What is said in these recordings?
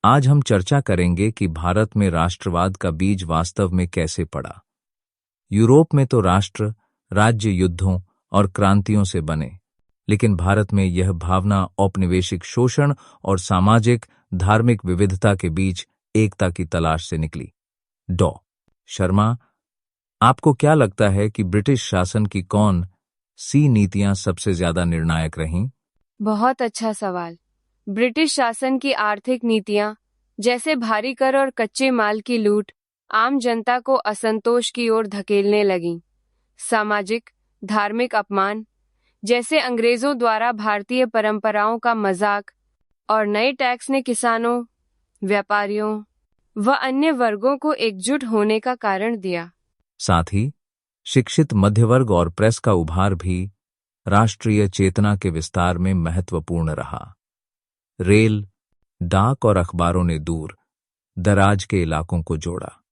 आज हम चर्चा करेंगे कि भारत में राष्ट्रवाद का बीज वास्तव में कैसे पड़ा। यूरोप में तो राष्ट्र राज्य युद्धों और क्रांतियों से बने, लेकिन भारत में यह भावना औपनिवेशिक शोषण और सामाजिक धार्मिक विविधता के बीच एकता की तलाश से निकली। डॉ. शर्मा, आपको क्या लगता है कि ब्रिटिश शासन की कौन सी नीतियां सबसे ज्यादा निर्णायक रहीं? बहुत अच्छा सवाल। ब्रिटिश शासन की आर्थिक नीतियां, जैसे भारी कर और कच्चे माल की लूट, आम जनता को असंतोष की ओर धकेलने लगीं। सामाजिक धार्मिक अपमान, जैसे अंग्रेजों द्वारा भारतीय परंपराओं का मजाक, और नए टैक्स ने किसानों, व्यापारियों व अन्य वर्गों को एकजुट होने का कारण दिया। साथ ही शिक्षित मध्यवर्ग और प्रेस का उभार भी राष्ट्रीय चेतना के विस्तार में महत्वपूर्ण रहा। रेल, डाक और अखबारों ने दूर दराज के इलाकों को जोड़ा।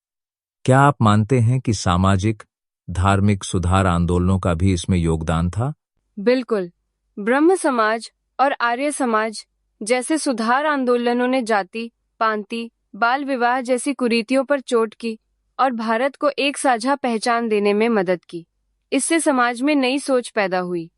क्या आप मानते हैं कि सामाजिक धार्मिक सुधार आंदोलनों का भी इसमें योगदान था? बिल्कुल। ब्रह्म समाज और आर्य समाज जैसे सुधार आंदोलनों ने जाति, पांति, बाल विवाह जैसी कुरीतियों पर चोट की और भारत को एक साझा पहचान देने में मदद की। इससे समाज में नई सोच पैदा हुई,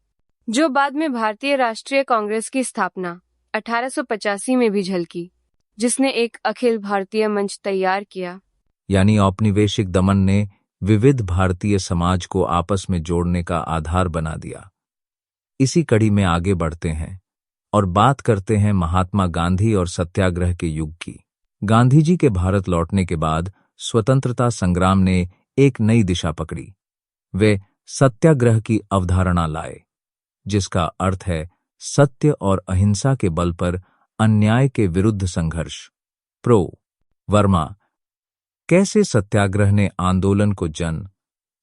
जो बाद में भारतीय राष्ट्रीय कांग्रेस की स्थापना 1885 में भी झलकी, जिसने एक अखिल भारतीय मंच तैयार किया। यानी औपनिवेशिक दमन ने विविध भारतीय समाज को आपस में जोड़ने का आधार बना दिया। इसी कड़ी में आगे बढ़ते हैं और बात करते हैं महात्मा गांधी और सत्याग्रह के युग की। गांधी जी के भारत लौटने के बाद स्वतंत्रता संग्राम ने एक नई दिशा पकड़ी। वे सत्याग्रह की अवधारणा लाए, जिसका अर्थ है सत्य और अहिंसा के बल पर अन्याय के विरुद्ध संघर्ष। प्रो. वर्मा, कैसे सत्याग्रह ने आंदोलन को जन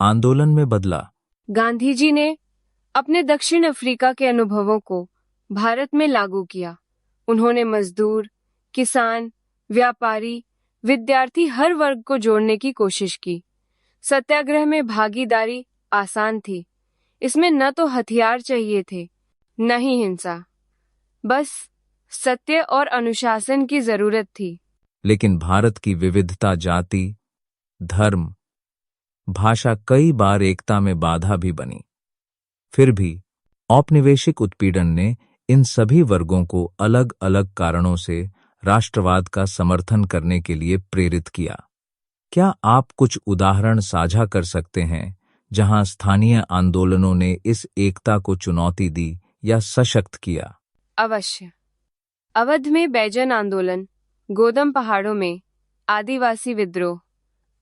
आंदोलन में बदला? गांधी जी ने अपने दक्षिण अफ्रीका के अनुभवों को भारत में लागू किया। उन्होंने मजदूर, किसान, व्यापारी, विद्यार्थी हर वर्ग को जोड़ने की कोशिश की। सत्याग्रह में भागीदारी आसान थी। इसमें न तो हथियार चाहिए थे, न ही हिंसा। बस सत्य और अनुशासन की जरूरत थी। लेकिन भारत की विविधता जाति, धर्म, भाषा कई बार एकता में बाधा भी बनी। फिर भी औपनिवेशिक उत्पीड़न ने इन सभी वर्गों को अलग अलग कारणों से राष्ट्रवाद का समर्थन करने के लिए प्रेरित किया। क्या आप कुछ उदाहरण साझा कर सकते हैं जहां स्थानीय आंदोलनों ने इस एकता को चुनौती दी या सशक्त किया? अवश्य। अवध में बैजन आंदोलन, गोदम पहाड़ों में आदिवासी विद्रोह,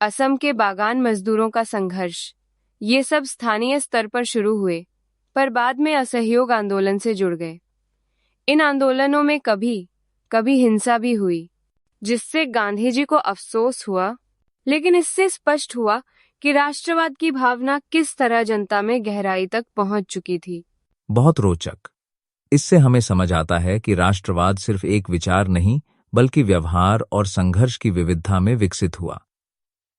असम के बागान मजदूरों का संघर्ष, ये सब स्थानीय स्तर पर शुरू हुए, पर बाद में असहयोग आंदोलन से जुड़ गए। इन आंदोलनों में कभी कभी हिंसा भी हुई, जिससे गांधी जी को अफसोस हुआ, लेकिन इससे स्पष्ट हुआ कि राष्ट्रवाद की भावना किस तरह जनता में गहराई तक पहुंच चुकी थी। बहुत रोचक। इससे हमें समझ आता है कि राष्ट्रवाद सिर्फ एक विचार नहीं, बल्कि व्यवहार और संघर्ष की विविधता में विकसित हुआ।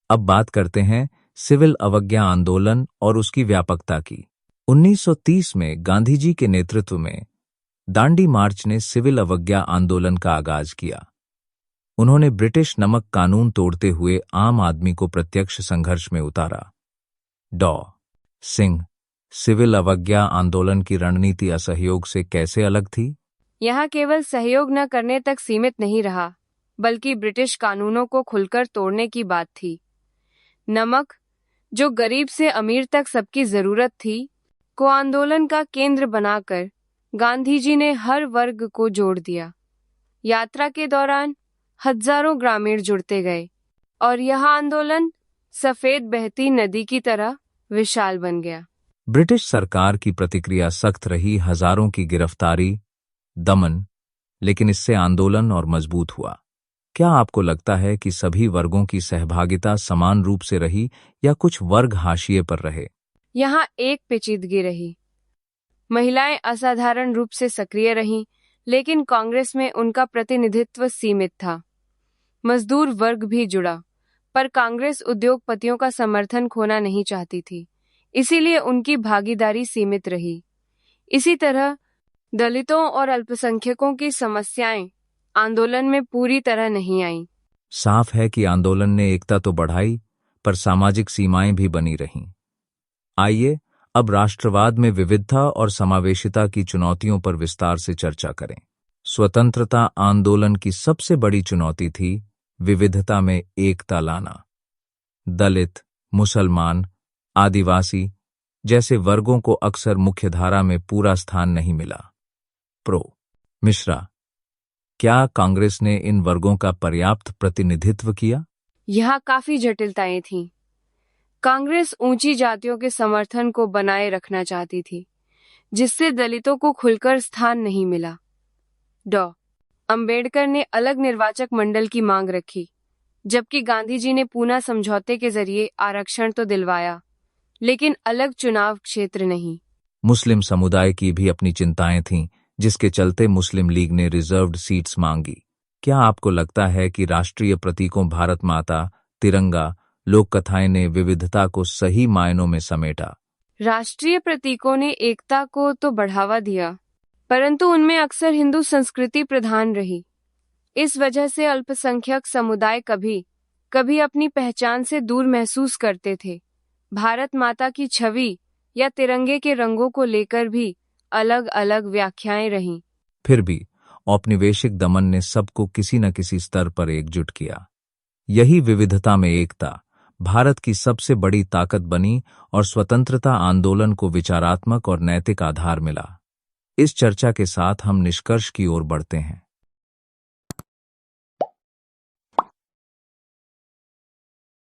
अब बात करते हैं सिविल अवज्ञा आंदोलन और उसकी व्यापकता की। 1930 में गांधी जी के नेतृत्व में दांडी मार्च ने सिविल अवज्ञा आंदोलन का आगाज किया। उन्होंने ब्रिटिश नमक कानून तोड़ते हुए आम आदमी को प्रत्यक्ष संघर्ष में उतारा। डॉ. सिंह, सिविल अवज्ञा आंदोलन की रणनीति असहयोग से कैसे अलग थी? यह केवल सहयोग न करने तक सीमित नहीं रहा, बल्कि ब्रिटिश कानूनों को खुलकर तोड़ने की बात थी। नमक, जो गरीब से अमीर तक सबकी जरूरत थी, को आंदोलन का केंद्र बनाकर गांधी जी ने हर वर्ग को जोड़ दिया। यात्रा के दौरान हजारों ग्रामीण जुड़ते गए और यह आंदोलन सफेद बहती नदी की तरह विशाल बन गया। ब्रिटिश सरकार की प्रतिक्रिया सख्त रही, हजारों की गिरफ्तारी, दमन, लेकिन इससे आंदोलन और मजबूत हुआ। क्या आपको लगता है कि सभी वर्गों की सहभागिता समान रूप से रही या कुछ वर्ग हाशिए पर रहे? यहाँ एक पेचीदगी रही। महिलाएं असाधारण रूप से सक्रिय रहीं, लेकिन कांग्रेस में उनका प्रतिनिधित्व सीमित था। मजदूर वर्ग भी जुड़ा, पर कांग्रेस उद्योगपतियों का समर्थन खोना नहीं चाहती थी, इसीलिए उनकी भागीदारी सीमित रही। इसी तरह दलितों और अल्पसंख्यकों की समस्याएं आंदोलन में पूरी तरह नहीं आई। साफ है कि आंदोलन ने एकता तो बढ़ाई, पर सामाजिक सीमाएं भी बनी रहीं। आइए अब राष्ट्रवाद में विविधता और समावेशिता की चुनौतियों पर विस्तार से चर्चा करें। स्वतंत्रता आंदोलन की सबसे बड़ी चुनौती थी विविधता में एकता लाना। दलित, मुसलमान, आदिवासी जैसे वर्गों को अक्सर मुख्यधारा में पूरा स्थान नहीं मिला। मिश्रा, क्या कांग्रेस ने इन वर्गों का पर्याप्त प्रतिनिधित्व किया? यह काफी जटिलताएं थीं। कांग्रेस ऊंची जातियों के समर्थन को बनाए रखना चाहती थी, जिससे दलितों को खुलकर स्थान नहीं मिला। डॉ. अंबेडकर ने अलग निर्वाचक मंडल की मांग रखी, जबकि गांधी जी ने पूना समझौते के जरिए आरक्षण तो दिलवाया, लेकिन अलग चुनाव क्षेत्र नहीं। मुस्लिम समुदाय की भी अपनी चिंताएं थीं, जिसके चलते मुस्लिम लीग ने रिजर्व्ड सीट्स मांगी। क्या आपको लगता है कि राष्ट्रीय प्रतीकों भारत माता, तिरंगा, लोक कथाएं ने विविधता को सही मायनों में समेटा? राष्ट्रीय प्रतीकों ने एकता को तो बढ़ावा दिया, परंतु उनमें अक्सर हिंदू संस्कृति प्रधान रही। इस वजह से अल्पसंख्यक समुदाय कभी कभी अपनी पहचान से दूर महसूस करते थे। भारत माता की छवि या तिरंगे के रंगों को लेकर भी अलग अलग व्याख्याएं रहीं। फिर भी औपनिवेशिक दमन ने सबको किसी न किसी स्तर पर एकजुट किया। यही विविधता में एकता भारत की सबसे बड़ी ताकत बनी और स्वतंत्रता आंदोलन को विचारात्मक और नैतिक आधार मिला। इस चर्चा के साथ हम निष्कर्ष की ओर बढ़ते हैं।